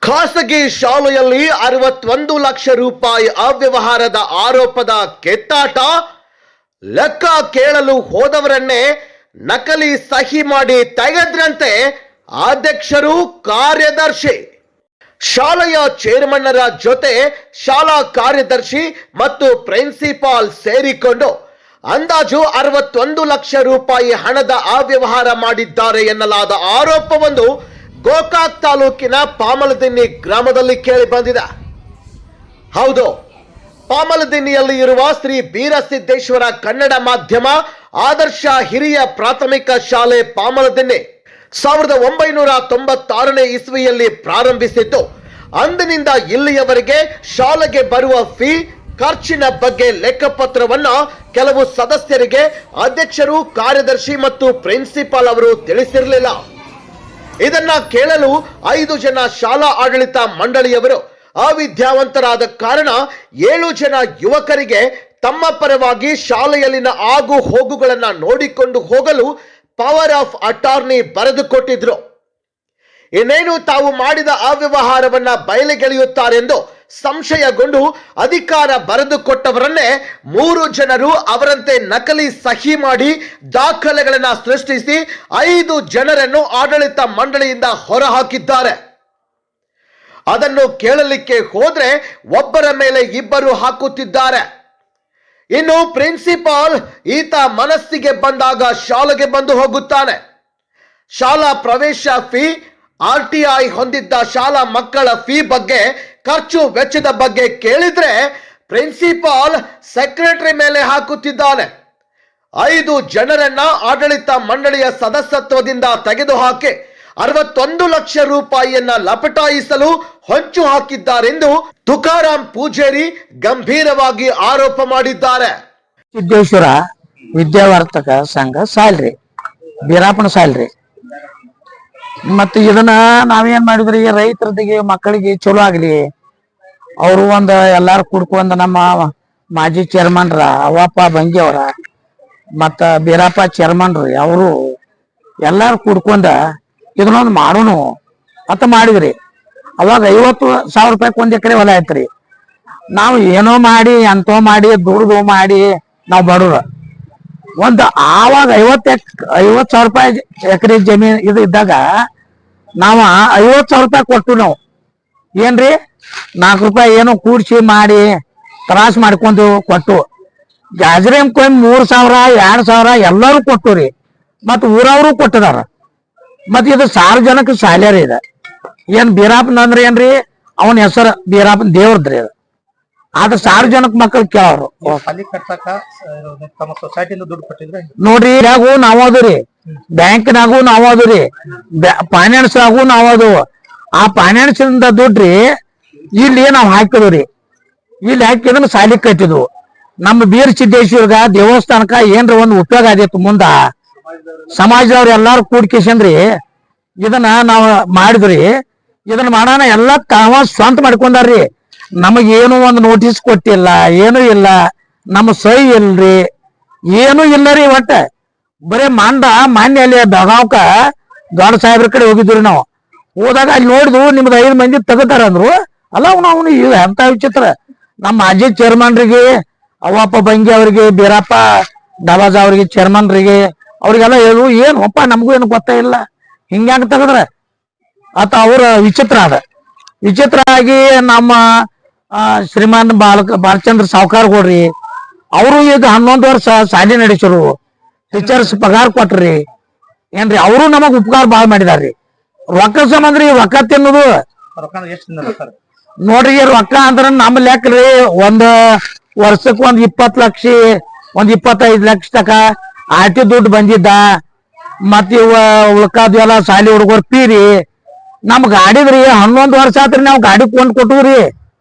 ಖಾಸಗಿ ಶಾಲೆಯಲ್ಲಿ 61 ಲಕ್ಷ ರೂಪಾಯಿ ಅವ್ಯವಹಾರದ ಆರೋಪದ ಕೆತ್ತಾಟ. ಲೆಕ್ಕ ಕೇಳಲು ಹೋದವರನ್ನೇ ನಕಲಿ ಸಹಿ ಮಾಡಿ ತೆಗೆದ್ರಂತೆ ಅಧ್ಯಕ್ಷರು, ಕಾರ್ಯದರ್ಶಿ. ಶಾಲೆಯ ಚೇರ್ಮನ್ನರ ಜೊತೆ ಶಾಲಾ ಕಾರ್ಯದರ್ಶಿ ಮತ್ತು ಪ್ರಿನ್ಸಿಪಾಲ್ ಸೇರಿಕೊಂಡು ಅಂದಾಜು 61 ಲಕ್ಷ ರೂಪಾಯಿ ಹಣದ ಅವ್ಯವಹಾರ ಮಾಡಿದ್ದಾರೆ ಎನ್ನಲಾದ ಆರೋಪವೊಂದು ಗೋಕಾಕ್ ತಾಲೂಕಿನ ಪಾಮಲದಿನ್ನಿ ಗ್ರಾಮದಲ್ಲಿ ಕೇಳಿ ಬಂದಿದೆ. ಹೌದು, ಪಾಮಲದಿನ್ನಿಯಲ್ಲಿ ಇರುವ ಶ್ರೀ ಬೀರಸಿದ್ದೇಶ್ವರ ಕನ್ನಡ ಮಾಧ್ಯಮ ಆದರ್ಶ ಹಿರಿಯ ಪ್ರಾಥಮಿಕ ಶಾಲೆ ಪಾಮಲದಿನ್ನಿ 1996ನೇ ಇಸ್ವಿಯಲ್ಲಿ ಪ್ರಾರಂಭಿಸಿದ್ದು. ಅಂದಿನಿಂದ ಇಲ್ಲಿಯವರೆಗೆ ಶಾಲೆಗೆ ಬರುವ ಫೀ, ಖರ್ಚಿನ ಬಗ್ಗೆ ಲೆಕ್ಕಪತ್ರವನ್ನ ಕೆಲವು ಸದಸ್ಯರಿಗೆ ಅಧ್ಯಕ್ಷರು, ಕಾರ್ಯದರ್ಶಿ ಮತ್ತು ಪ್ರಿನ್ಸಿಪಾಲ್ ಅವರು ತಿಳಿಸಿರಲಿಲ್ಲ. ಇದನ್ನ ಕೇಳಲು 5 ಜನ ಶಾಲಾ ಆಡಳಿತ ಮಂಡಳಿಯವರು ಅವಿದ್ಯಾವಂತರಾದ ಕಾರಣ 7 ಜನ ಯುವಕರಿಗೆ ತಮ್ಮ ಪರವಾಗಿ ಶಾಲೆಯಲ್ಲಿನ ಆಗು ಹೋಗುಗಳನ್ನ ನೋಡಿಕೊಂಡು ಹೋಗಲು ಪವರ್ ಆಫ್ ಅಟಾರ್ನಿ ಬರೆದುಕೊಟ್ಟಿದ್ರು. ಇನ್ನೇನು ತಾವು ಮಾಡಿದ ಅವ್ಯವಹಾರವನ್ನ ಬಯಲಿಗೆಳೆಯುತ್ತಾರೆಂದು ಸಂಶಯಗೊಂಡು ಅಧಿಕಾರ ಬರೆದುಕೊಟ್ಟವರನ್ನೇ 3 ಜನರು ಅವರಂತೆ ನಕಲಿ ಸಹಿ ಮಾಡಿ ದಾಖಲೆಗಳನ್ನ ಸೃಷ್ಟಿಸಿ 5 ಜನರನ್ನು ಆಡಳಿತ ಮಂಡಳಿಯಿಂದ ಹೊರಹಾಕಿದ್ದಾರೆ. ಅದನ್ನು ಕೇಳಲಿಕ್ಕೆ ಹೋದ್ರೆ ಒಬ್ಬರ ಮೇಲೆ ಇಬ್ಬರು ಹಾಕುತ್ತಿದ್ದಾರೆ. ಇನ್ನು ಪ್ರಿನ್ಸಿಪಾಲ್ ಈತ ಮನಸ್ಸಿಗೆ ಬಂದಾಗ ಶಾಲೆಗೆ ಬಂದು ಹೋಗುತ್ತಾನೆ. ಶಾಲಾ ಪ್ರವೇಶ ಫೀ, RTI ಹೊಂದಿದ್ದ ಶಾಲಾ ಮಕ್ಕಳ ಫೀ ಬಗ್ಗೆ, ಖರ್ಚು ವೆಚ್ಚದ ಬಗ್ಗೆ ಕೇಳಿದ್ರೆ ಪ್ರಿನ್ಸಿಪಾಲ್ ಸೆಕ್ರೆಟರಿ ಮೇಲೆ ಹಾಕುತ್ತಿದ್ದಾನೆ. 5 ಜನರನ್ನ ಆಡಳಿತ ಮಂಡಳಿಯ ಸದಸ್ಯತ್ವದಿಂದ ತೆಗೆದುಹಾಕಿ 61 ಲಕ್ಷ ರೂಪಾಯಿಯನ್ನ ಲಪಟಾಯಿಸಲು ಹೊಂಚು ಹಾಕಿದ್ದಾರೆಂದು ತುಕಾರಾಂ ಪೂಜೇರಿ ಗಂಭೀರವಾಗಿ ಆರೋಪ ಮಾಡಿದ್ದಾರೆ. ಸಿದ್ದೇಶ್ವರ ವಿದ್ಯಾವರ್ತಕ ಸಂಘ ಸಾಲ್ರಿ, ಬೀರಾಪಣ ಸಾಲ್ರಿ. ಮತ್ತೆ ಇದನ್ನ ನಾವೇನ್ ಮಾಡಿದ್ರಿ, ರೈತರದಿಗೆ ಮಕ್ಕಳಿಗೆ ಚಲೋ ಆಗ್ಲಿ, ಅವರು ಎಲ್ಲಾರು ಕುಡ್ಕೊಂಡ್ ನಮ್ಮ ಮಾಜಿ ಚೇರ್ಮನ್ರ ಅವಪ್ಪ ಬಂಗಿ ಅವರ ಮತ್ತ ಬೀರಪ್ಪ ಚೇರ್ಮನ್ರಿ ಅವರು ಎಲ್ಲಾರು ಕುಡ್ಕೊಂಡ ಇದನ್ನೊಂದು ಮಾಡೋನು ಅಂತ ಮಾಡಿದ್ರಿ. ಅವಾಗ 50,000 ರೂಪಾಯಿ 1 ಎಕರೆ ಹೊಲ ಐತ್ರಿ. ನಾವು ಏನೋ ಮಾಡಿ ಎಂತೋ ಮಾಡಿ ದುಡ್ದು ಮಾಡಿ ನಾವು ಬಡವ್ರ ಆವಾಗ 50,000 ರೂಪಾಯಿ ಎಕರೆ ಜಮೀನ್ ಇದು ಇದ್ದಾಗ ನಾವ 50,000 ರೂಪಾಯಿ ಕೊಟ್ಟು ನಾವು ಏನ್ರಿ 4 ರೂಪಾಯಿ ಏನೋ ಕೂಡ್ಸಿ ಮಾಡಿ ತ್ರಾಸ್ ಮಾಡ್ಕೊಂಡು ಕೊಟ್ಟು, ಗಾಜರೇಮ್ ಕೊಯ್ 3,000 2,000 ಎಲ್ಲರೂ ಕೊಟ್ಟು ರೀ. ಮತ್ ಊರವರು ಕೊಟ್ಟದಾರ. ಮತ್ ಇದು ಸಾರ್ವಜನಿಕ ಶಾಲೆ ರೀ. ಇದ ಏನ್ ಬೀರಾಪನ್ ಅಂದ್ರೆ ಏನ್ರಿ, ಅವನ ಹೆಸರು ಬೀರಾಪನ್ ದೇವ್ರದ್ರಿ. ಅದು ಆದ್ರ ಸಾರ್ವಜನಿಕ ಮಕ್ಕಳು ಕೇಳೋರು ನೋಡ್ರಿ. ಯಾಗೂ ನಾವ್ ಅದರಿ, ಬ್ಯಾಂಕ್ನಾಗೂ ನಾವ್ ಅದರಿ, ಫೈನಾನ್ಸ್ ಆಗು ನಾವ್ ಅದು. ಆ ಫೈನಾನ್ಸ್ ಇಂದ ದುಡ್ಡ್ರಿ ಇಲ್ಲಿ ನಾವ್ ಹಾಕಿದ್ರಿ. ಇಲ್ಲಿ ಹಾಕಿದನ್ನ ಸಾಲಿ ಕಟ್ಟಿದ್ವು. ನಮ್ಮ ಬೀರ್ ಸಿದ್ದೇಶ್ವರ್ಗ ದೇವಸ್ಥಾನಕ್ಕ ಏನ್ರ ಒಂದು ಉಪಯೋಗ ಆದಿತ್ತು. ಮುಂದ ಸಮಾಜದವ್ರ ಎಲ್ಲಾರು ಕೂಡ್ಕಿಸಂದ್ರಿ ಇದನ್ನ ನಾವ್ ಮಾಡಿದ್ರಿ. ಇದನ್ನ ಮಾಡೋಣ ಎಲ್ಲ ತಾವ ಸ್ವಂತ ಮಾಡ್ಕೊಂಡಾರ್ರಿ. ನಮಗೇನು ಒಂದು ನೋಟಿಸ್ ಕೊಟ್ಟಿಲ್ಲ, ಏನು ಇಲ್ಲ, ನಮ್ಮ ಸಹಿ ಇಲ್ರಿ, ಏನು ಇಲ್ಲ ರೀ. ಒಟ್ಟ ಬರೇ ಮಾನ್ಯ ಅಲ್ಲಿ ಬೆಳಗಾವ್ಕ ದೊಡ್ಡ ಸಾಹೇಬ್ರ ಕಡೆ ಹೋಗಿದ್ರಿ. ನಾವು ಹೋದಾಗ ಅಲ್ಲಿ ನೋಡಿದ್ವು, ನಿಮ್ದು 5 ಮಂದಿ ತೆಗತಾರ ಅಂದ್ರು. ಅಲ್ಲ ಅವನು ಎಂತ ವಿಚಿತ್ರ. ನಮ್ಮ ಮಾಜಿ ಚೇರ್ಮನ್ರಿಗೆ ಅವಪ್ಪ ಬಂಗಿ ಅವ್ರಿಗೆ, ಬೀರಪ್ಪ ಡಬಾಜ್ ಅವ್ರಿಗೆ, ಚೇರ್ಮನ್ರಿಗೆ ಅವ್ರಿಗೆಲ್ಲ ಹೇಳು, ಏನು ಅಪ್ಪ ನಮಗೂ ಏನು ಗೊತ್ತೇ ಇಲ್ಲ, ಹಿಂಗ್ಯಾಂಗ ತೆಗದ್ರ ಆತ ಅವ್ರ ವಿಚಿತ್ರ ಅದ. ವಿಚಿತ್ರ ಆಗಿ ನಮ್ಮ ಶ್ರೀಮಾನ್ ಬಾಲಚಂದ್ರ ಸಾವ್ಕಾರ್ ಕೊಡ್ರಿ ಅವರು ಈಗ 11 ವರ್ಷ ಶಾಲೆ ನಡೆಸರು, ಟೀಚರ್ಸ್ ಪಗಾರ ಕೊಟ್ರಿ ಏನ್ರಿ. ಅವರು ನಮಗ್ ಉಪಕಾರ ಬಾಳ್ ಮಾಡಿದಾರ್ರಿ. ರೊಕ್ಕ ಸಂಬಂಧ್ರಿ ರೊಕ್ಕ ತಿನ್ನೋದು ನೋಡ್ರಿ. ರೊಕ್ಕ ಅಂದ್ರ ನಮ್ಮ ಲೆಕ್ಕ್ರಿ 1 ವರ್ಷಕ್ಕೆ 20 ಲಕ್ಷ 25 ಲಕ್ಷ ತಕ ಆಟಿ ದುಡ್ಡು ಬಂದಿದ್ದ. ಮತ್ ಇವ ಉಳ್ಕಾದ ಎಲ್ಲ ಶಾಲಿ ಹುಡುಗರು ಪೀರಿ ನಮ್ ಗಾಡಿದ್ರಿ 11 ವರ್ಷ ಆತ್ರಿ. ನಾವ್ ಗಾಡಿ ಕೊಟ್ಟುವ್ರಿ.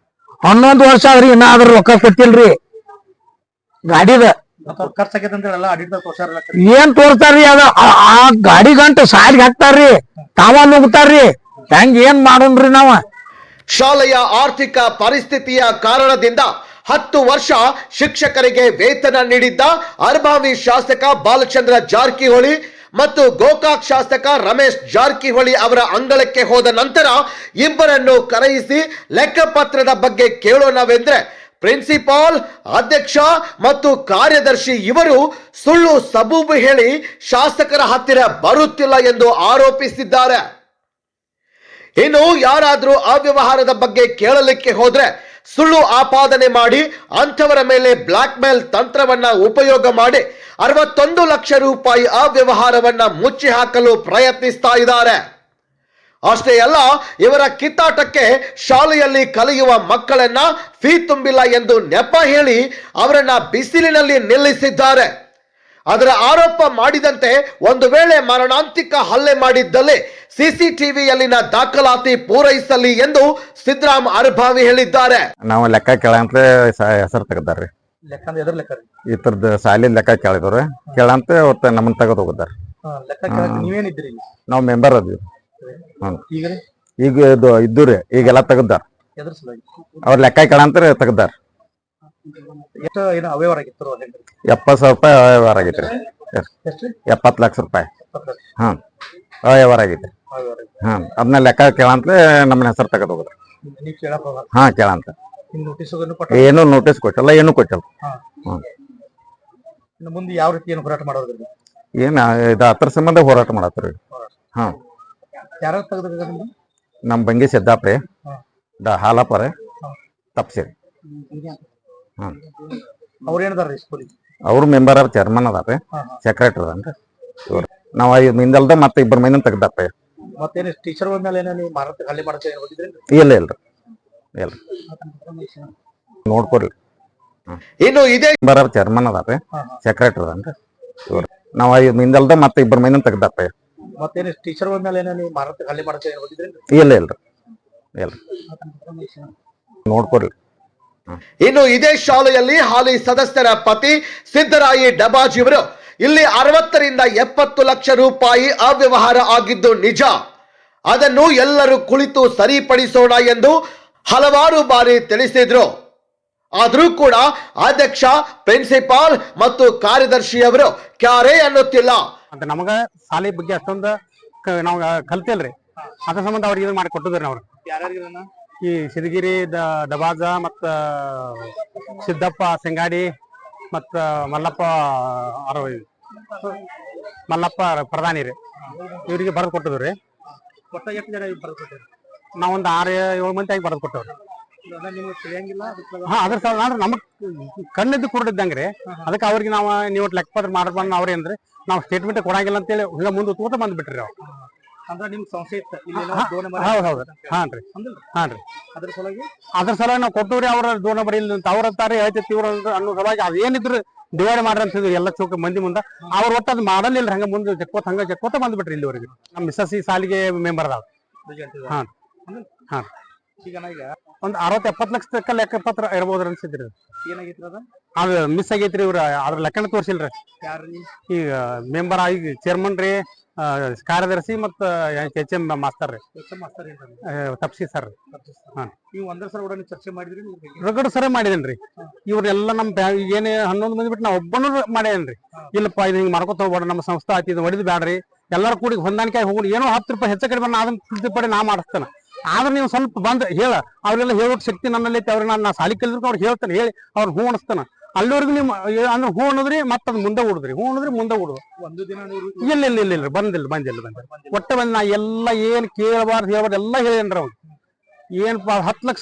11 ವರ್ಷ ಆದ್ರಿ ಇನ್ನ ಅದ್ರ ರೊಕ್ಕ ಕೊಟ್ಟಿಲ್ರಿ ಗಾಡಿದ. ಏನ್ ತೋರ್ಸ್ತಾರ್ರಿ ಅದ ಆ ಗಾಡಿ ಗಂಟು ಸಾಲಿಗೆ ಹಾಕ್ತಾರ್ರಿ, ತಾವ ನುಗ್ತಾರ್ರಿ. ಹೆಂಗ್ ಏನ್ ಮಾಡೋಣ್ರಿ ನಾವ. ಶಾಲೆಯ ಆರ್ಥಿಕ ಪರಿಸ್ಥಿತಿಯ ಕಾರಣದಿಂದ 10 ವರ್ಷ ಶಿಕ್ಷಕರಿಗೆ ವೇತನ ನೀಡಿದ್ದ ಅರ್ಭಾವಿ ಶಾಸಕ ಬಾಲಚಂದ್ರ ಜಾರಕಿಹೊಳಿ ಮತ್ತು ಗೋಕಾಕ್ ಶಾಸಕ ರಮೇಶ್ ಜಾರಕಿಹೊಳಿ ಅವರ ಅಂಗಳಕ್ಕೆ ಹೋದ ನಂತರ ಇಬ್ಬರನ್ನು ಕರೆಯಿಸಿ ಲೆಕ್ಕಪತ್ರದ ಬಗ್ಗೆ ಕೇಳೋಣವೆಂದ್ರೆ ಪ್ರಿನ್ಸಿಪಾಲ್, ಅಧ್ಯಕ್ಷ ಮತ್ತು ಕಾರ್ಯದರ್ಶಿ ಇವರು ಸುಳ್ಳು ಸಬೂಬು ಹೇಳಿ ಶಾಸಕರ ಹತ್ತಿರ ಬರುತ್ತಿಲ್ಲ ಎಂದು ಆರೋಪಿಸಿದ್ದಾರೆ. ಇನ್ನು ಯಾರಾದರೂ ಅವ್ಯವಹಾರದ ಬಗ್ಗೆ ಕೇಳಲಿಕ್ಕೆ ಹೋದ್ರೆ ಸುಳ್ಳು ಆಪಾದನೆ ಮಾಡಿ ಅಂಥವರ ಮೇಲೆ ಬ್ಲಾಕ್ ಮೇಲ್ ತಂತ್ರವನ್ನ ಉಪಯೋಗ ಮಾಡಿ 61 ಲಕ್ಷ ರೂಪಾಯಿ ಅವ್ಯವಹಾರವನ್ನ ಮುಚ್ಚಿ ಹಾಕಲು ಪ್ರಯತ್ನಿಸ್ತಾ ಇದ್ದಾರೆ. ಅಷ್ಟೇ ಅಲ್ಲ, ಇವರ ಕಿತ್ತಾಟಕ್ಕೆ ಶಾಲೆಯಲ್ಲಿ ಕಲಿಯುವ ಮಕ್ಕಳನ್ನ ಫೀ ತುಂಬಿಲ್ಲ ಎಂದು ನೆಪ ಹೇಳಿ ಅವರನ್ನ ಬಿಸಿಲಿನಲ್ಲಿ ನಿಲ್ಲಿಸಿದ್ದಾರೆ. ಅದರ ಆರೋಪ ಮಾಡಿದಂತೆ ಒಂದು ವೇಳೆ ಮರಣಾಂತಿಕ ಹಲ್ಲೆ ಮಾಡಿದ್ದಲ್ಲಿ ಸಿಸಿಟಿವಿಯಲ್ಲಿನ ದಾಖಲಾತಿ ಪೂರೈಸಲಿ ಎಂದು ಸಿದ್ದರಾಮ್ ಅರ್ಭಾವಿ ಹೇಳಿದ್ದಾರೆ. ನಾವು ಲೆಕ್ಕ ಕೇಳಂತ ಹೆಸರು ತೆಗ್ದಾರ್ರಿ. ಇತರದ ಸಾಲಿನ ಲೆಕ್ಕ ಕೇಳಿದವ್ರಿ. ಕೇಳಂತ ಅವತ್ತ ನಮ್ಮನ್ನ ತೆಗೆದು ಹೋಗಿದ್ದಾರೆ. ನಾವು ಮೆಂಬರ್ ಅದ್ವಿ. ಈಗ ಇದ್ದೂರಿ ಈಗೆಲ್ಲ ತೆಗ್ದಾರ. ಅವ್ರ ಲೆಕ್ಕ ಕೇಳಂತ ತೆಗ್ದಾರ. 70,000 ರೂಪಾಯಿ ವ್ಯವಹಾರ ಆಗೈತ್ರಿ. 70 ಲಕ್ಷ ರೂಪಾಯಿ ವ್ಯವಹಾರ ಆಗೈತಿ. ಅದನ್ನ ಲೆಕ್ಕ ಕೇಳಂತ ನಮ್ಮನ್ನ ಹೆಸರು ತೆಗೆದು ಹೋಗ್ರಿ. ಕೇಳಂತ ಏನು ನೋಟಿಸ್ ಕೊಟ್ಟಲ್ಲ, ಏನು ಕೊಟ್ಟಲ್ಲ. ಮುಂದೆ ಯಾವ ರೀತಿ ಏನು ಹೋರಾಟ ಮಾಡೋದ್ರಿ? ಏನ್ ಇದು ಅದ್ರ ಸಂಬಂಧ ಹೋರಾಟ ಮಾಡತ್ರಿ. ನಮ್ ಬಂಗಿ ಸಿದ್ದಾಪ್ರಿ, ಹಾಲಪ್ಪರಿ, ತಪ್ಸಿರಿ. ಅವ್ರು ಮೆಂಬರ್ ಆಫ್ ಚೇರ್ಮನ್ ಅದಾರ್ರಿ, ಸೆಕ್ರೆಟರಿ ಅದನ್ರಿ. ನಾವ್ 5 ಮಂದಿ ಮತ್ತೆ 2 ಮಂದಿ ತೆಗ್ದಾಪ್ರಿ. ಇಲ್ಲ ಇಲ್ರಿ ನೋಡ್ಕೊರಿ. ಇನ್ನು ಇದೇ ಮೆಂಬರ್ ಆಫ್ ಚೇರ್ಮನ್ ಅದಾರ್ರಿ, ಸೆಕ್ರೆಟರಿ ಅದನ್ರಿ. ನಾವ್ 5 ಮಂದಿ ಮತ್ತೆ 2 ಮಂದಿ ತೆಗ್ದಾಪ್ರಿ. ಇಲ್ಲ ಇಲ್ರಿ ನೋಡ್ಕೊರಿ. ಇನ್ನು ಇದೇ ಶಾಲೆಯಲ್ಲಿ ಹಾಲಿ ಸದಸ್ಯರ ಪತಿ ಸಿದ್ದರಾಯಿ ಡಬಾಜಿ ಅವರು ಇಲ್ಲಿ 60 ರಿಂದ 70 ಲಕ್ಷ ರೂಪಾಯಿ ಅವ್ಯವಹಾರ ಆಗಿದ್ದು ನಿಜ. ಅದನ್ನು ಎಲ್ಲರೂ ಕುಳಿತು ಸರಿಪಡಿಸೋಣ ಎಂದು ಹಲವಾರು ಬಾರಿ ತಿಳಿಸಿದ್ರು. ಆದ್ರೂ ಕೂಡ ಅಧ್ಯಕ್ಷ, ಪ್ರಿನ್ಸಿಪಾಲ್ ಮತ್ತು ಕಾರ್ಯದರ್ಶಿಯವರು ಕ್ಯಾರೇ ಅನ್ನುತ್ತಿಲ್ಲ. ಅಂತ ನಮಗ ಶಾಲೆ ಬಗ್ಗೆ ಅಷ್ಟೊಂದು ನಾವು ಕಲ್ತಿಲ್ರಿ. ಅದ್ರ ಸಂಬಂಧ ಅವ್ರಿಗೆ ಇದು ಮಾಡಿ ಕೊಟ್ಟಿದ್ರಿ. ಅವ್ರು ಈ ಸಿರಿಗಿರಿ ಡಬಾಜ ಮತ್ತ ಸಿದ್ದಪ್ಪ ಸಂಗಾಡಿ ಮತ್ತ ಮಲ್ಲಪ್ಪ ಪ್ರಧಾನಿ ರೀ, ಇವ್ರಿಗೆ ಬರೆದು ಕೊಟ್ಟಿದ್ರಿ. ನಾವೊಂದು 6-7 ಮಂದಿ ಆಗಿ ಬರೆದು ಕೊಟ್ಟವ್ರಿ. ಅದ್ರ ಸಲ ನಮಗ್ ಕಣ್ಣಿದ್ದು ಕುರುಡಿದ್ದಂಗ್ರಿ. ಅದಕ್ಕೆ ಅವ್ರಿಗೆ ನೀವು ಲೆಕ್ಕಪತ್ರ ಮಾಡ್ಬಂದ್ ಅವ್ರೇನ್ರಿ ನಾವು ಸ್ಟೇಟ್ಮೆಂಟ್ ಕೊಡಂಗಿಲ್ಲ ಅಂತೇಳಿ ಹಿಂಗ ಮುಂದೆ ತೂತ ಬಂದ್ಬಿಟ್ರಿ. ಅವ್ರು ಅದ್ರ ಸಲ ನಾವು ಕೊಟ್ಟವ್ರಿ. ಅವ್ರ ದೋ ನಂಬರ್ ಇಲ್ಲಿ ಅವ್ರ ಅಂತಾರೆ ಹೇಳ್ತೈತಿ ಇವ್ರ ಅನ್ನೋ ಸಲುವಾಗಿ ಅದೇನಿದ್ರು ಡಿವೈಡ್ ಮಾಡ್ರಿ ಅಂತಿದ್ರು ಎಲ್ಲ ಚೌಕ ಮಂದಿ ಮುಂದೆ. ಅವ್ರ ಒಟ್ಟು ಅದು ಮಾಡಲಿಲ್ಲ. ಹಂಗ ಮುಂದೆ ಜಕ್ಕೋತ ಬಂದ್ಬಿಟ್ರಿ ಇಲ್ಲಿವರೆಗೆ. ನಮ್ಮ ಮಿಸ್ಸಸ್ ಈ ಸಾಲಿಗೆ ಮೆಂಬರ್ ಅದಾವ. ಒಂದ್ 60-70 ಲಕ್ಷ ತಕ್ಕ ಲೆಕ್ಕಪತ್ರ ಇರ್ಬೋದ್ರ ಅನ್ಸಿದ್ರಿ. ಅದು ಮಿಸ್ ಆಗೈತ್ರಿ. ಇವ್ರ ಅದ್ರ ಲೆಕ್ಕನ ತೋರ್ಸಿಲ್ರಿ. ಈಗ ಮೆಂಬರ್ ಈಗ ಚೇರ್ಮನ್ ರೀ, ಕಾರ್ಯದರ್ಶಿ ಮತ್ತ HM ಮಾಸ್ತರ್ ರೀ, ತಪ್ಸಿ ಸರ್. ರಗಡ ಸರ ಮಾಡಿದೇನ್ರಿ. ಇವ್ರೆಲ್ಲ ನಮ್ ಏನೇ 11 ಮಂದಿ ಬಿಟ್ಟು ನಾ ಒಬ್ಬನು ಮಾಡೇನ್ರಿ. ಇಲ್ಲಪ್ಪ ಇದು ಹಿಂಗ್ ಮಾಡ್ಕೊತ ಹೋಗ್ಬೇಡ, ನಮ್ಮ ಸಂಸ್ಥೆ ಆಯ್ತು, ಇದು ಹೊಡಿದ್ ಬ್ಯಾಡ್ರಿ, ಎಲ್ಲಾರು ಕೂಡಿ ಹೊಂದಾಣಿಕೆ ಹೋಗಿ ಏನೋ 10 ರೂಪಾಯಿ ಹೆಚ್ಚು ಕಡಿಮೆ ಅದನ್ನ ತಿಳ್ತಿಪಡಿ ನಾ ಮಾಡಿಸ್ತೇನೆ. ಆದ್ರೆ ನೀವು ಸ್ವಲ್ಪ ಬಂದ್ ಹೇಳ, ಅವ್ರೆಲ್ಲ ಹೇಳೋಕ್ ಶಕ್ತಿ ನನ್ನಲ್ಲಿ ಐತಿ. ಅವ್ರಿಗೆ ನಾ ಸಾಲಿ ಕಲಿದ್ರು ಅವ್ರಿಗೆ ಹೇಳ್ತಾನೆ, ಹೇಳಿ ಅವ್ರು ಹೂ ಅನಿಸ್ತಾನ. ಅಲ್ಲಿವರೆಗೂ ನೀವು ಅಂದ್ರೆ ಹೂ ಅನ್ನೋದ್ರಿ ಮತ್ತೆ ಅದ್ ಮುಂದೆ ಉಳಿದ್ರಿ, ಹೂ ಅನ್ನೋದ್ರಿ ಮುಂದೆ ಉಡುದು. ಇಲ್ಲ ಬಂದಿಲ್ಲ ಒಟ್ಟೆ ಬಂದ್ ನಾ ಎಲ್ಲ ಏನ್ ಕೇಳಬಾರ್ದು ಹೇಳ್ಬಾರ್ದು ಎಲ್ಲ ಹೇಳೇನ್ರಿ. ಅವ್ರು ಏನಪ್ಪ 10 ಲಕ್ಷ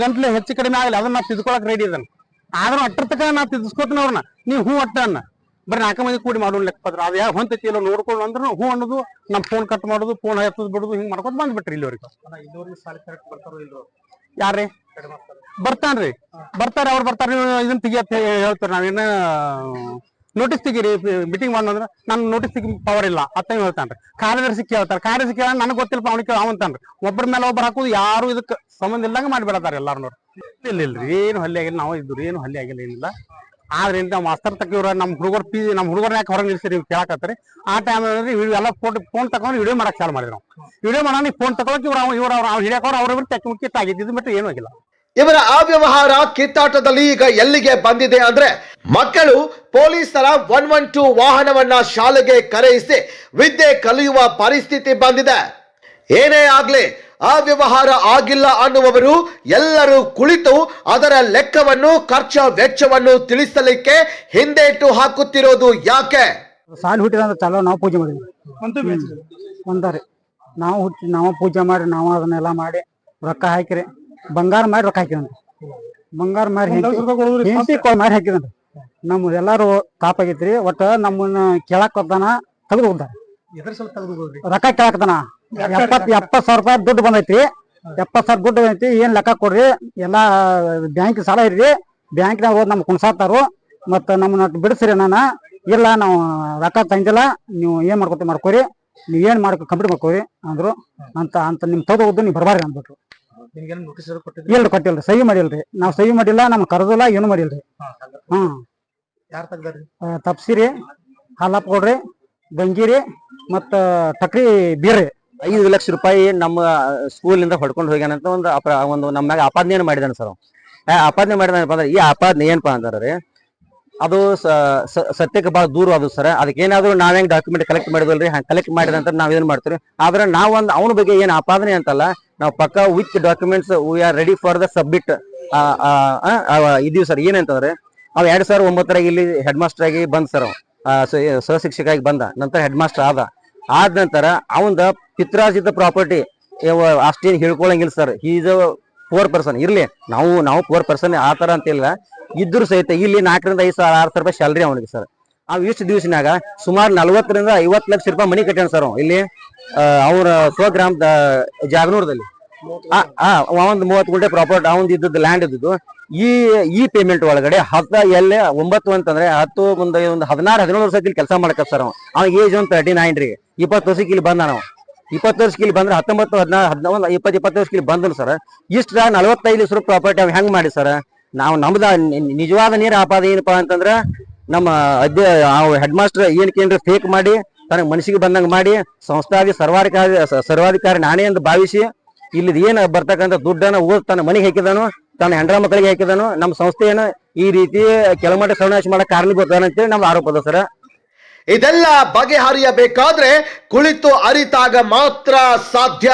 ಗಂಟ್ಲೆ ಹೆಚ್ಚು ಕಡಿಮೆ ಆಗಲಿ ಅದನ್ನ ನಾ ತಿದ್ಕೊಳಕ್ ರೆಡಿ ಇದನ್ನ. ಆದ್ರೂ ಅಟ್ರ ತಕ ನಾ ತಿದ್ಸ್ಕೊತೀನಿ ಅವ್ರನ್ನ. ನೀವು ಹೂ ಅಟ್ಟ ಅನ್ನ ಬರೀ 4 ಮಂದಿ ಕೂಡಿ ಮಾಡೋಣ ಲೆಕ್ಕಪತ್ರ. ಅದು ಯಾವ ಹೊಂತೈತಿ ಇಲ್ಲ ನೋಡ್ಕೊಂಡು ಅಂದ್ರೆ ಹೂ ಅನ್ನೋದು, ನಮ್ ಫೋನ್ ಕಟ್ ಮಾಡೋದು, ಫೋನ್ ಹತ್ತದ್ ಬಿಡುದು, ಹಿಂಗ್ ಮಾಡ್ಕೊತ ಬಂದ್ಬಿಟ್ರಿ ಇಲ್ಲಿವರೆಗೂ. ಯಾರ್ರಿ ಬರ್ತಾನ್ರಿ? ಬರ್ತಾರೆ, ಅವ್ರು ಬರ್ತಾರೆ. ಇದನ್ನ ತೆಗಿಯತ್ ಹೇಳ್ತಾರೆ. ನಾವೇನ ನೋಟಿಸ್ ತೆಗೀರಿ, ಮೀಟಿಂಗ್ ಮಾಡೋದ್ರ ನಾನು ನೋಟಿಸ್ ತೆಗಿ ಪವರ್ ಇಲ್ಲ ಅಂತ ಹೇಳ್ತಾನ್ರಿ. ಕಾರ್ಯದರ್ಶಿ ಕೇಳ್ತಾರೆ. ಕಾರ್ಯದರ್ಶಿ ಕೇಳ ನನಗೆ ಗೊತ್ತಿಲ್ಲಪ್ಪ ಅವ್ನಿಗೆ ಕೇಳ ಅವಂತಾನ್ರಿ. ಒಬ್ಬರ ಮೇಲೆ ಒಬ್ಬರು ಹಾಕುದು, ಯಾರು ಇದಕ್ಕೆ ಸಂಬಂಧ ಇಲ್ದಂಗ ಮಾಡಿಬಿಡತಾರೆ ಎಲ್ಲಾರು. ಇಲ್ರಿ ಏನು ಹಲ್ಲಿ ಆಗಿಲ್ಲ, ನಾವು ಇದ್ರು ಏನು ಹಲ್ಲಿ ಆಗಿಲ್ಲ, ಏನಿಲ್ಲ. ಆದ್ರೆ ನಾವು ಮಾಸ್ತರ್ ತಕ್ಕಿವ್ರ ನಮ್ಮ ಹುಡುಗರ್ನ ಯಾಕೆ ಹೊರಗೆ ನಿಲ್ಸಿರಿ ನೀವು ಕೇಳಕತ್ತಾರೆ. ಆ ಟೈಮ್ ಎಲ್ಲ ಫೋನ್ ತಗೊಂಡು ವಿಡಿಯೋ ಮಾಡಕ್ ಚಾಲು ಮಾಡಿದ್ರು. ನಾವು ವಿಡಿಯೋ ಮಾಡೋಣ ಫೋನ್ ತಗೊಳಕ್ ಇವ್ರು ಹಿಡಿಯಾಕೋರು ಅವ್ರವ್ರು ತೆಕ್ಕಿ ಮುಕ್ಕಿ ಆಗಿದ್ದು ಬಿಟ್ಟು ಏನೂ ಆಗಿಲ್ಲ. ಇವರ ಅವ್ಯವಹಾರ ಕಿತ್ತಾಟದಲ್ಲಿ ಈಗ ಎಲ್ಲಿಗೆ ಬಂದಿದೆ ಅಂದ್ರೆ ಮಕ್ಕಳು ಪೊಲೀಸರ 112 ವಾಹನವನ್ನ ಶಾಲೆಗೆ ಕರೆಯಿಸಿ ವಿದ್ಯೆ ಕಲಿಯುವ ಪರಿಸ್ಥಿತಿ ಬಂದಿದೆ. ಏನೇ ಆಗ್ಲಿ ಅವ್ಯವಹಾರ ಆಗಿಲ್ಲ ಅನ್ನುವವರು ಎಲ್ಲರೂ ಕುಳಿತು ಅದರ ಲೆಕ್ಕವನ್ನು ಖರ್ಚ ವೆಚ್ಚವನ್ನು ತಿಳಿಸಲಿಕ್ಕೆ ಹಿಂದೇಟು ಹಾಕುತ್ತಿರೋದು ಯಾಕೆ? ಸಾಲ ಹುಟ್ಟಿದಂದ್ರೆ ಚಲೋ ನಾವು ಪೂಜೆ ಮಾಡಿದ್ವಿ ಒಂದಾರಿ ನಾವು ಹುಟ್ಟಿ ನಾವು ಪೂಜೆ ಮಾಡಿ ನಾವು ಅದನ್ನೆಲ್ಲ ಮಾಡಿ ರೊಕ್ಕ ಹಾಕಿರಿ ಬಂಗಾರ ಮಾಡಿ ರೊಕ್ಕ ಹಾಕಿದಂತ ಬಂಗಾರ ಮಾರಿ ಹೆಂಡತಿ ಮಾರಿ ಹಾಕಿದಂತ ನಮ್ ಎಲ್ಲಾರು ತಾಪಾಗೈತ್ರಿ. ಒಟ್ಟ ನಮ್ಮನ್ನ ಕೇಳಾಕ್ ಬರ್ತಾನ ತೆಗೆದು ಹೋಗ್ತಾರ ರೊಕ್ಕ ಕೇಳಾಕತಾನ. 70,000 ರೂಪಾಯಿ ದುಡ್ಡು ಬಂದೈತಿ. 70,000 ದುಡ್ಡು ಐತಿ. ಏನ್ ಲೆಕ್ಕ ಕೊಡ್ರಿ ಎಲ್ಲಾ ಬ್ಯಾಂಕ್ ಸಾಲ ಇರ್ರಿ ಬ್ಯಾಂಕ್ನಾಗ ಹೋದ್ ನಮ್ ಕುಣ್ಸಾತಾರು ಮತ್ತ ನಮ್ಮನ್ನ ಬಿಡಿಸ್ರಿ. ನಾನ ಇಲ್ಲ ನಾವು ರೊಕ್ಕ ತಂದಿಲ್ಲ ನೀವು ಏನ್ ಮಾಡ್ಕೊತ ಮಾಡ್ಕೋರಿ ನೀವ್ ಏನ್ ಮಾಡ್ಕೊ ಕಂಪ್ಲೀಟ್ ಮಾಡ್ಕೋರಿ ಅಂದ್ರು. ಅಂತ ನಿಮ್ ತಗದು ಹೋದ್ದು ನೀವ್ ಬರ್ಬಾರ್ರಿ ಅಂದ್ಬಿಟ್ರು. ಇಲ್ರಿ ಕೊಟ್ಟಿಲ್ರಿ ಸಹಿ ಮಾಡಿಲ್ರಿ. ನಾವ್ ಸಹಿ ಮಾಡಿಲ್ಲ ನಮ್ ಕರೆದಿಲ್ಲ ಏನು ಮಾಡಿಲ್ರಿ. ತಪ್ಸಿರಿ ಹಾಲಪ್ಪ ಕೊಡ್ರಿ ಗಂಗಿರಿ ಮತ್ತ ಟಕ್ರಿ ಬೀರ್ರಿ. 5 ಲಕ್ಷ ರೂಪಾಯಿ ನಮ್ಮ ಸ್ಕೂಲಿಂದ ಹೊಡ್ಕೊಂಡು ಹೋಗ್ಯಾನಂತ ಒಂದು ನಮ್ಮ ಮ್ಯಾಗ ಆಪಾದನೆ ಮಾಡಿದಾನೆ ಸರ್. ಆಪಾದನೆ ಮಾಡಿದಾನಪ್ಪ ಅಂದ್ರೆ ಈ ಆಪಾದನೆ ಏನಪ್ಪಾ ಅಂತಾರ್ರಿ ಅದು ಸತ್ಯಕ್ಕೆ ಬಹಳ ದೂರ ಅದು ಸರ್. ಅದಕ್ಕೆ ಏನಾದ್ರು ನಾವ್ ಹೆಂಗ್ ಡಾಕ್ಯುಮೆಂಟ್ ಕಲೆಕ್ಟ್ ಮಾಡಿದ್ವಲ್ರಿ ಕಲೆಕ್ಟ್ ಮಾಡಿದ ನಂತರ ನಾವ್ ಏನ್ ಮಾಡ್ತೀವಿ ಆದ್ರೆ ನಾವ್ ಒಂದು ಅವನ ಬಗ್ಗೆ ಏನ್ ಆಪಾದನೆ ಅಂತಲ್ಲ ನಾವು ಪಕ್ಕ with documents we are ready for the submit ಇದೀವಿ ಸರ್. ಏನಂತಂದ್ರೆ ಅವ್ 2009 ಇಲ್ಲಿ ಹೆಡ್ ಮಾಸ್ಟರ್ ಆಗಿ ಬಂದ್ ಸರ್. ಸಹಶಿಕ್ಷಕ ಆಗಿ ಬಂದ ನಂತರ ಹೆಡ್ ಮಾಸ್ಟರ್ ಆದ ನಂತರ ಅವಂದ ಪಿತ್ರಾರ್ಜಿತ ಪ್ರಾಪರ್ಟಿ ಅಷ್ಟೇನ್ ಹೇಳ್ಕೊಳಂಗಿಲ್ಲ sir. Is a poor person ಇರ್ಲಿ ನಾವು ಪೋರ್ ಪರ್ಸನ್ ಆತರ ಅಂತಿಲ್ಲ ಇದ್ರು ಸಹಿತ ಇಲ್ಲಿ 4 ರಿಂದ 5 6 ಸಾವಿರ ರೂಪಾಯಿ ಸ್ಯಾಲ್ರಿ ಅವನಿಗೆ ಸರ್. ಅವ್ ಇಷ್ಟು ದಿವಸನಾಗ ಸುಮಾರು 40 ರಿಂದ 50 ಲಕ್ಷ ರೂಪಾಯಿ ಮನಿ ಕಟ್ಟಾನ ಸರ್ ಇಲ್ಲಿ ಅವ್ರ ಸ್ವಗ್ರಾಮದ ಜಾಗನೂರದಲ್ಲಿ. ಒಂದು 30 ಗುಂಟೆ ಪ್ರಾಪರ್ಟಿ ಅವನ್ ಇದ್ದದ್ದು ಲ್ಯಾಂಡ್ ಇದ್ದು ಈ ಪೇಮೆಂಟ್ ಒಳಗಡೆ 9 ಅಂತಂದ್ರೆ 10 ಮುಂದೆ ಒಂದು 16-17 ವರ್ಷ ಇಲ್ಲಿ ಕೆಲಸ ಮಾಡಕ ಸರ್. ಅವ್ ಏಜ್ ಒಂದು 39 ರೀ. 20 ವರ್ಷಕ್ಕೆ ಇಲ್ಲಿ ಬಂದ ನಾವು 20 ವರ್ಷಕ್ಕೆ ಇಲ್ಲಿ ಬಂದ್ರೆ 19 11 20 ವರ್ಷಕ್ಕೆ ಇಲ್ಲಿ ಬಂದ್ರು ಸರ್. ಇಷ್ಟ 45 ಲಕ್ಷ ರೂಪಾಯಿ ಪ್ರಾಪರ್ಟಿ ಅವ್ ಹೆಂಗ್ ಮಾಡಿ ಸರ್. ನಾವು ನಮ್ದ ನಿಜವಾದ ನೀರ್ ಆಪಾದ ಏನಪ್ಪಾ ಅಂತಂದ್ರ ನಮ್ಮ ಹೆಡ್ ಮಾಸ್ಟರ್ ಏನಕ್ಕೇನ್ರಿ ಫೇಕ್ ಮಾಡಿ ತನಗೆ ಮನಸ್ಸಿಗೆ ಬಂದಂಗ ಮಾಡಿ ಸಂಸ್ಥಾದಿ ಸರ್ವಾಧಿಕಾರಿ ನಾನೇ ಅಂತ ಭಾವಿಸಿ ಇಲ್ಲಿ ಏನ್ ಬರ್ತಕ್ಕಂಥ ದುಡ್ಡನ್ನ ಓದ್ ತನ್ನ ಮನೆಗೆ ಹಾಕಿದಾನು ತನ್ನ ಹೆಂಡ್ರ ಮಕ್ಕಳಿಗೆ ಹಾಕಿದಾನು ನಮ್ಮ ಸಂಸ್ಥೆಯನ್ನ ಈ ರೀತಿ ಕೆಳಮಟ್ಟ ಸರ್ವನಾಶ ಮಾಡಕ್ ಕಾರಣೀಭೂತ ಅಂತೇಳಿ ನಮ್ದು ಆರೋಪ ಅದ ಸರ್. ಇದೆಲ್ಲ ಬಗೆಹರಿಯಬೇಕಾದ್ರೆ ಕುಳಿತು ಅರಿತಾಗ ಮಾತ್ರ ಸಾಧ್ಯ.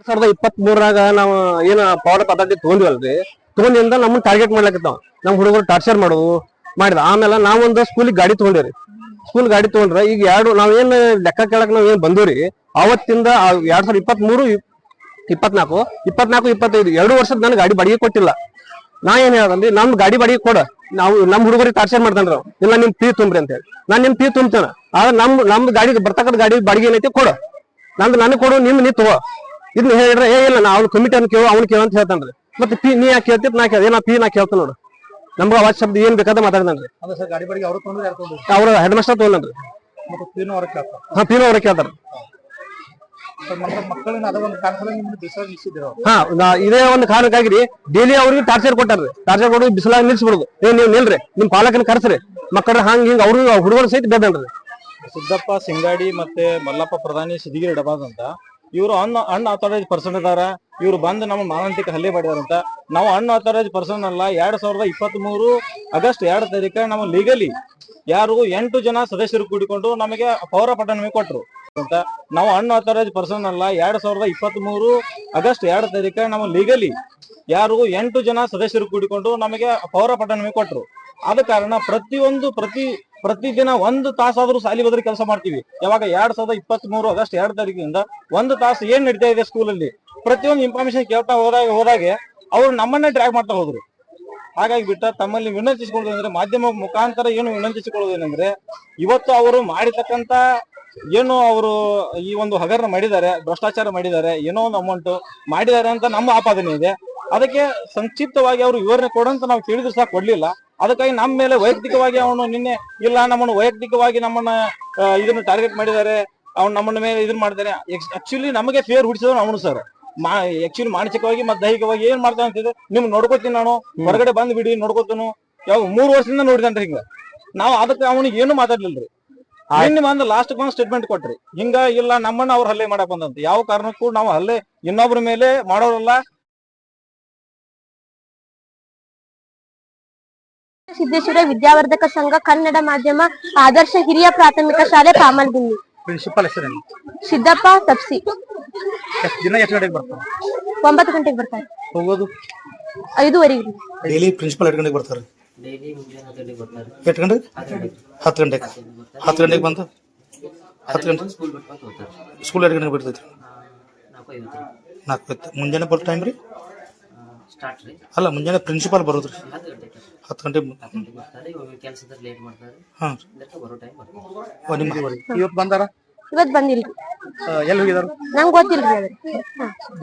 2023 ನಾವು ಏನ ಪೌರ ಪದ್ಧತಿ ತಗೊಂಡಿವಲ್ರಿ ತಗೊಂಡಿಂದ ನಮ್ಮನ್ನ ಟಾರ್ಗೆಟ್ ಮಾಡ್ಲಕತ್ತಾವ. ನಮ್ ಹುಡುಗರು ಟಾರ್ಚರ್ ಮಾಡಿದ ಆಮೇಲೆ ನಾವೊಂದು ಸ್ಕೂಲಿಗೆ ಗಾಡಿ ತಗೊಂಡಿವ್ರಿ. ಸ್ಕೂಲ್ ಗಾಡಿ ತಗೊಂಡ್ರ ಈಗ ನಾವೇನ್ ಲೆಕ್ಕ ಕೇಳಕ್ ನಾವ್ ಏನ್ ಬಂದವ್ರಿ ಅವತ್ತಿಂದ 2023 24 25 2 ವರ್ಷದ ನನ್ ಗಾಡಿ ಬಾಡಿಗೆ ಕೊಟ್ಟಿಲ್ಲ. ನಾ ಏನ್ ಹೇಳದ್ರಿ ನಮ್ ಗಾಡಿ ಬಾಡಿಗೆ ಕೊಡ ನಾವು ನಮ್ ಹುಡುಗರಿಗೆ ಟಾರ್ಚರ್ ಮಾಡ್ತಾನ್ರ ಇಲ್ಲ ನಿಮ್ ಫೀ ತುಂಬ್ರಿ ಅಂತ ಹೇಳಿ ನಾನ್ ನಿಮ್ ಫೀ ತುಂಬ್ತೇನೆ. ಆದ್ರೆ ನಮ್ದು ಗಾಡಿ ಬರ್ತಕ್ಕಂಥ ಗಾಡಿ ಬಾಡಿಗೆ ಏನೈತಿ ಕೊಡ ನನಗೆ ಕೊಡು ನೀ ತಗೋ ಇದನ್ನ ಹೇಳಿದ್ರೆ ಇಲ್ಲ ನಾ ಅವ್ನ ಕಮಿಟಿ ಅನ್ ಕೇಳು ಅವ್ನ ಕೇಳು ಅಂತ ಹೇಳ್ತಾನ್ರಿ. ಮತ್ತೆ ಫೀ ನೀ ಯಾಕೆ ಕೇಳ್ತಿದ್ ನಾ ಕೇಳ ನಾ ಫೀ ನಾ ಕೇಳ್ತ ನೋಡು ನಮ್ಗೆ ಅವಾಜ್ ಶಬ್ದ ಏನ್ ಬೇಕಾದ ಮಾತಾಡ್ತಾನ್ರಿ. ಅವ್ರ ಹೆಡ್ ಮಾಸ್ಟರ್ ತಗೊಂಡ್ರಿ ಫೀನೂ ಅವ್ರ ಕೇಳ್ತಾರ. ಇದೇ ಒಂದು ಕಾರಣಕ್ಕಾಗಿ ಡೈಲಿ ಅವ್ರಿಗೆ ಟಾರ್ಚರ್ ಕೊಟ್ಟಾರ್ರಿ. ಟಾರ್ಚರ್ ಕೊಟ್ಟು ಬಿಸಿಲಾಗಿ ನಿಲ್ಸ್ಬಿಡುದು ನೀವ್ ನಿಲ್ರಿ ನಿಮ್ ಪಾಲಕನ ಕರ್ಸ್ರಿ ಮಕ್ಕಳ ಹಿಂಗ ಅವ್ರು ಹುಡುಗರು ಸಹಿತ ಬೇದನ್ರಿ. ಸಿದ್ದಪ್ಪ ಸಿಂಗಾಡಿ ಮತ್ತೆ ಮಲ್ಲಪ್ಪ ಪ್ರಧಾನಿ ಸಿದ್ದಿಗಿರಿ ಡಬಾದ್ ಅಂತ ಇವರು ಅನ್ಆಥರೈಸ್ ಪರ್ಸನ್ ಇದಾರ. ಇವ್ರು ಬಂದು ನಮ್ಮ ಮಾನಸಿಕ ಹಲ್ಲೆ ಮಾಡಿದಾರಂತ. ನಾವು ಅನ್ಆಥರೈಸ್ ಪರ್ಸನ್ ಅಲ್ಲ. 2023 ಆಗಸ್ಟ್ 2 ತಾರೀಕು ನಮ್ಮ ಲೀಗಲಿ ಯಾರು 8 ಜನ ಸದಸ್ಯರು ಕೂಡಿಕೊಂಡು ನಮಗೆ ಪೌರ ಪಟ್ಟಣ ಕೊಟ್ರು ಅಂತ. ನಾವು ಅನ್ಆಥರೈಸ್ ಪರ್ಸನ್ ಅಲ್ಲ. 2023 ಆಗಸ್ಟ್ 2 ತಾರೀಕು ನಮ್ಮ ಲೀಗಲಿ ಯಾರು 8 ಜನ ಸದಸ್ಯರು ಕೂಡಿಕೊಂಡು ನಮಗೆ ಪೌರ ಪಟ್ಟಣ ಕೊಟ್ರು. ಆದ ಕಾರಣ ಪ್ರತಿದಿನ 1 ತಾಸಾದ್ರೂ ಸಾಲಿ ಬದ್ರಿ ಕೆಲಸ ಮಾಡ್ತೀವಿ. ಯಾವಾಗ 2023 ಆಗಸ್ಟ್ 2 ತಾರೀಕಿನಿಂದ 1 ತಾಸು ಏನ್ ನಡೀತಾ ಇದೆ ಸ್ಕೂಲಲ್ಲಿ ಪ್ರತಿಯೊಂದು ಇನ್ಫಾರ್ಮೇಶನ್ ಕೇಳ್ತಾ ಹೋದಾಗೆ ಅವ್ರು ನಮ್ಮನ್ನೇ ಡ್ರ್ಯಾಗ್ ಮಾಡ್ತಾ ಹೋದ್ರು. ಹಾಗಾಗಿ ಬಿಟ್ಟ ತಮ್ಮಲ್ಲಿ ವಿನಂತಿಸಿಕೊಳ್ಳೋದಂದ್ರೆ ಮಾಧ್ಯಮ ಮುಖಾಂತರ ಏನು ವಿನಂತಿಸಿಕೊಳ್ಳೋದೇನೆಂದ್ರೆ ಇವತ್ತು ಅವರು ಮಾಡಿರ್ತಕ್ಕಂತ ಏನು ಅವರು ಈ ಒಂದು ಹಗರಣ ಮಾಡಿದ್ದಾರೆ ಭ್ರಷ್ಟಾಚಾರ ಮಾಡಿದ್ದಾರೆ ಏನೋ ಒಂದು ಅಮೌಂಟ್ ಮಾಡಿದ್ದಾರೆ ಅಂತ ನಮ್ಮ ಆಪಾದನೆ ಇದೆ. ಅದಕ್ಕೆ ಸಂಕ್ಷಿಪ್ತವಾಗಿ ಅವರು ವಿವರಣೆ ಕೊಡಂತ ನಾವು ಕೇಳಿದ್ರು ಸಹ ಕೊಡ್ಲಿಲ್ಲ. ಅದಕ್ಕಾಗಿ ನಮ್ಮ ಮೇಲೆ ವೈಯಕ್ತಿಕವಾಗಿ ಅವನು ನಿನ್ನೆ ಇಲ್ಲ ನಮ್ಮನ್ನು ವೈಯಕ್ತಿಕವಾಗಿ ನಮ್ಮನ್ನ ಇದನ್ನು ಟಾರ್ಗೆಟ್ ಮಾಡಿದ್ದಾರೆ ಅವ್ನು ನಮ್ಮನ್ನ ಮೇಲೆ ಇದನ್ನ ಮಾಡಿದ್ದಾರೆ. ಆಕ್ಚುಲಿ ನಮಗೆ ಫೇರ್ ಹುಡಿಸಿದವನು ಅವನು ಸರ್. ಆಕ್ಚುಲಿ ಮಾನಸಿಕವಾಗಿ ಮತ್ತೆ ದೈಹಿಕವಾಗಿ ಏನ್ ಮಾಡ್ತಾನೆ ಅಂತಿದ್ರೆ ನಿಮ್ಗೆ ನೋಡ್ಕೋತೀನಿ ನಾನು ಹೊರಗಡೆ ಬಂದ್ ಬಿಡಿ ನೋಡ್ಕೋತನು ಯಾವ 3 ವರ್ಷದಿಂದ ನೋಡಿದನ್ರಿ ಹಿಂಗ. ನಾವು ಅದಕ್ಕೆ ಅವನಿಗೆ ಏನು ಮಾತಾಡ್ಲಿಲ್ರಿ. ನಿನ್ನೆ ಬಂದು ಲಾಸ್ಟ್ ಒಂದು ಸ್ಟೇಟ್ಮೆಂಟ್ ಕೊಟ್ರಿ ಹಿಂಗ ಇಲ್ಲ ನಮ್ಮನ್ನ ಅವ್ರು ಹಲ್ಲೆ ಮಾಡಕ್ ಬಂದಂತ. ಯಾವ ಕಾರಣಕ್ಕೂ ನಾವು ಹಲ್ಲೆ ಇನ್ನೊಬ್ರ ಮೇಲೆ ಮಾಡೋರಲ್ಲ. ಸಿದ್ದೇಶ್ವರ ವಿದ್ಯಾವರ್ಧಕ ಸಂಘ ಕನ್ನಡ ಮಾಧ್ಯಮ ಆದರ್ಶ ಹಿರಿಯ ಪ್ರಾಥಮಿಕ ಶಾಲೆ ಪಾಮಲ್ಗುಂದಿ. ಪ್ರಿನ್ಸಿಪಾಲ್ ಹೆಸರೇನು? ಸಿದ್ದಪ್ಪ ತಪ್ಸಿ. ದಿನ ಎಷ್ಟು ಗಂಟೆಗೆ ಬರ್ತಾರೆ? 9 ಗಂಟೆಗೆ ಬರ್ತಾರೆ. ಹೋಗೋದು 5:15. ಡೈಲಿ ಪ್ರಿನ್ಸಿಪಲ್ 8 ಗಂಟೆಗೆ ಬರ್ತಾರೆ. ಎಷ್ಟು ಗಂಟೆಗೆ? 10 ಗಂಟೆಗೆ. 10 ಗಂಟೆಗೆ ಬಂದು 10 ಗಂಟೆ ಸ್ಕೂಲ್ 2 ಗಂಟೆಗೆ ಬಿಡ್ತೈತಿ. 4:50 ಮುಂಜಾನೆ ಬರೋ ಟೈಮ್ ರೀ? ಅಲ್ಲ ಮುಂಜಾನೆ ಪ್ರಿನ್ಸಿಪಾಲ್ ಬರೋದ್ರಿ 10 ಗಂಟೆಗೆ. ಹಾಂ ಇವತ್ತು ಬಂದಾರ? ಇವತ್ ಬಂದಿಲ್ರಿ. ಎಲ್ಲಿ ಹೋಗಿದಾರ? ನಂಗ್ ಗೊತ್ತಿಲ್ರಿ ಅದ್ರ.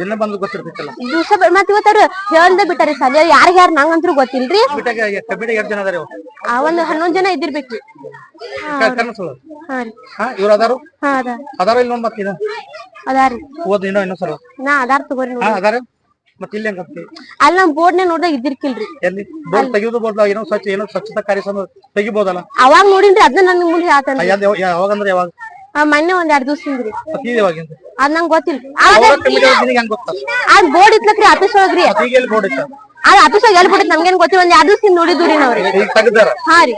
ದಿನ ಬಂದು ಗೊತ್ತಿರ್ತೈತಲ್ಲ. ದಿವಸ ಮತ್ ಇವತ್ತಾರ ಹೇಳ್ದ ಬಿಟ್ಟಾರಿ ಸಾಲಿ ಯಾರ್ಯಾರ ನಂಗಂತ್ರು ಗೊತ್ತಿಲ್ರಿ. ಕಬ್ಬಿಣ 2 ಜನ ಅದಾರ. ಒಂದ್ 11 ಜನ ಇದ್ದಿರ್ಬೇಕ್ರಿ. ಹಾ ರೀ. ಇವ್ರ ಅದಾರು? ಹಾ ಅದಾರ ಇಲ್ಲಿ ನೋಡ್ ಮತ್ತೆ ಅದಾರಿ. ಓದ್ ಇನ್ನೊಂದ್ಸಲ ನಾ ಅದಾರ ತಗೋರಿ ನೋಡಿ. ಅದಾರ ಮತ್ತೆ ಇಲ್ಲಿ ಹೆಂಗ ಅಲ್ಲಿ ನಮ್ ಬೋರ್ಡ್ ನೋಡ್ದಾಗ ಇದ್ದಿರ್ಕಿಲ್ರಿ. ಎಲ್ಲಿ ಬೋರ್ಡ್ ತೆಗಿಯೋದು ಬೋರ್ಡ್ ಏನೋ ಸ್ವಚ್ಛತಾ ಕಾರ್ಯಕ್ರಮ ತೆಗಿಬೋದಲ್ಲ? ಅವಾಗ ನೋಡಿನ್ರಿ ಅದನ್ನ ನನ್ ಮುಂದೆ ಹೇಳ್ತಾನೆ. ಯಾವಾಗಂದ್ರೆ ಯಾವಾಗ? ಮೊನ್ನೆ 2 ದಿವಸದಿಂದ್ರಿ. ಅದ್ ನಂಗ್ ಗೊತ್ತಿಲ್ರಿ. ಬೋರ್ಡ್ ಇತ್ಲಕ್ರಿ ಆಫೀಸ್ ಒಳಗ್ರಿ. ಬೋರ್ಡ್ ಇತ್ತ ಆಫೀಸ್ ಒಳಗೆ ಎಲ್ಲಿ ಬಿಟ್ಟಿತ್ ನಮ್ಗೇನ್ ಗೊತ್ತಿಲ್ಲ. 1-2 ದಿವಸದಿಂದ ನೋಡಿದ್ವಿ ರೀ ನಾವ್ರಿ. ಹಾ ರೀ.